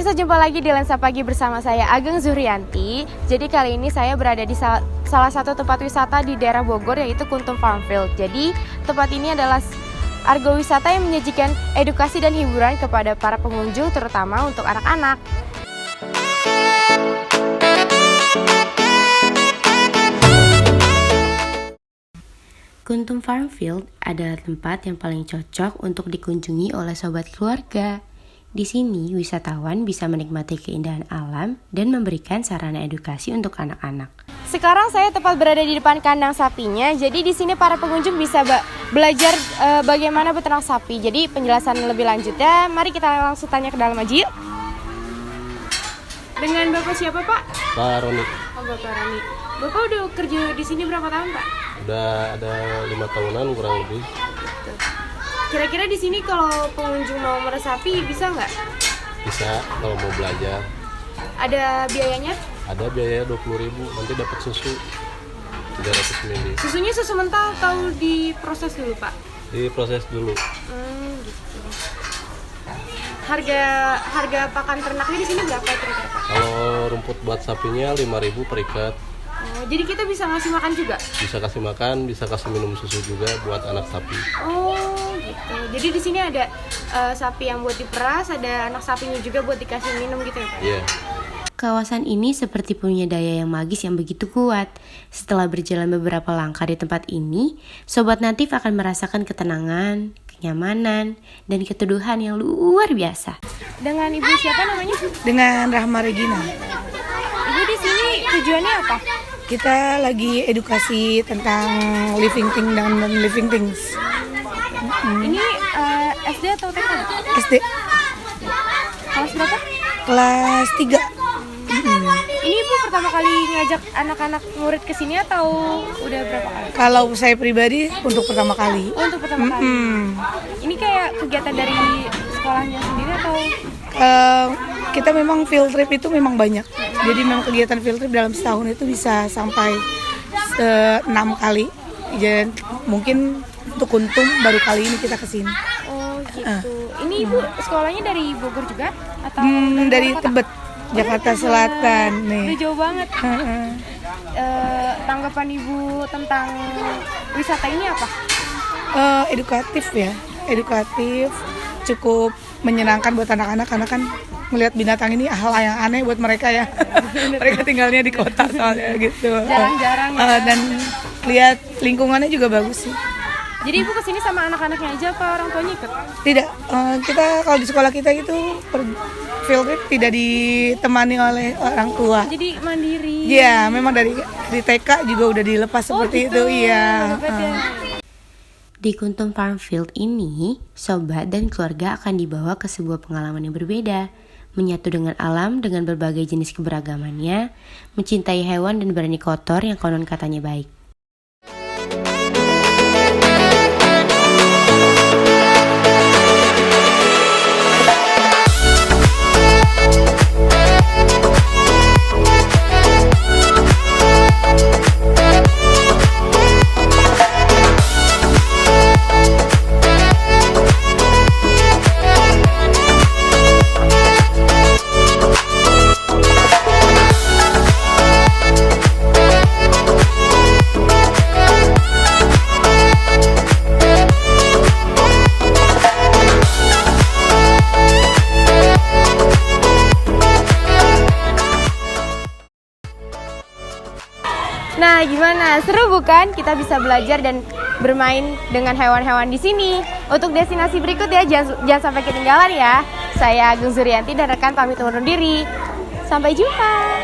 Pemirsa, jumpa lagi di Lensa Pagi bersama saya Ageng Zurianti. Jadi kali ini saya berada di salah satu tempat wisata di daerah Bogor, yaitu Kuntum Farmfield. Jadi tempat ini adalah argo wisata yang menyajikan edukasi dan hiburan kepada para pengunjung, terutama untuk anak-anak. Kuntum Farmfield adalah tempat yang paling cocok untuk dikunjungi oleh sobat keluarga. Di sini, wisatawan bisa menikmati keindahan alam dan memberikan sarana edukasi untuk anak-anak. Sekarang saya tepat berada di depan kandang sapinya. Jadi di sini para pengunjung bisa belajar bagaimana beternak sapi. Jadi penjelasan lebih lanjutnya, mari kita langsung tanya ke dalam aja yuk. Dengan Bapak siapa, Pak? Pak Roni. Oh, Bapak Roni. Bapak udah kerja di sini berapa tahun, Pak? Udah ada 5 tahunan kurang lebih. Kira-kira di sini kalau pengunjung mau merah sapi bisa nggak? Bisa kalau mau belajar. Ada biayanya? Ada biaya 20.000, nanti dapat susu 300 ml. Susunya susu mentah atau diproses dulu, Pak? Diproses dulu. Gitu. Harga pakan ternaknya di sini berapa kira-kira, Pak? Kalau rumput buat sapinya 5.000 per ikat. Oh, jadi kita bisa ngasih makan juga? Bisa kasih makan, bisa kasih minum susu juga buat anak sapi. Oh, gitu. Jadi di sini ada sapi yang buat diperas, ada anak sapinya juga buat dikasih minum gitu ya, Pak? Iya. Kawasan ini seperti punya daya yang magis yang begitu kuat. Setelah berjalan beberapa langkah di tempat ini, Sobat Natif akan merasakan ketenangan, kenyamanan, dan keteduhan yang luar biasa. Dengan Ibu siapa namanya? Dengan Rahma Regina. Ibu di sini tujuannya apa? Kita lagi edukasi tentang living thing dan non-living things. Ini SD atau TK? SD Kelas berapa? kelas 3. Ini Ibu pertama kali ngajak anak-anak murid ke sini atau udah berapa kali? Kalau saya pribadi untuk pertama kali. Oh, untuk pertama kali. Ini kayak kegiatan dari sekolahnya sendiri atau? Kita memang field trip itu memang banyak. Jadi memang kegiatan field trip dalam setahun itu bisa sampai 6 kali. Dan mungkin untuk Kuntum baru kali ini kita kesini. Oh gitu. Ini Ibu sekolahnya dari Bogor juga atau Dari luar kota? Tebet, Jakarta Selatan nih. Udah jauh banget. Tanggapan Ibu tentang wisata ini apa? Edukatif ya, edukatif, cukup menyenangkan buat anak-anak karena kan melihat binatang ini hal yang aneh buat mereka ya. Mereka tinggalnya di kota soalnya gitu. Jarang-jarang ya. Dan lihat lingkungannya juga bagus sih. Jadi Ibu kesini sama anak-anaknya aja apa orang tuanya ikut? Tidak, kita kalau di sekolah kita itu field trip tidak ditemani oleh orang tua. Jadi mandiri. Iya, memang dari TK juga udah dilepas seperti gitu. itu. Iya. Hebat ya. Di Kuntum Farmfield ini, sobat dan keluarga akan dibawa ke sebuah pengalaman yang berbeda, menyatu dengan alam dengan berbagai jenis keberagamannya, mencintai hewan dan berani kotor yang konon katanya baik. Nah, gimana? Seru bukan? Kita bisa belajar dan bermain dengan hewan-hewan di sini. Untuk destinasi berikut ya, jangan sampai ketinggalan ya. Saya Ageng Zurianti dan rekan pamit undur diri. Sampai jumpa.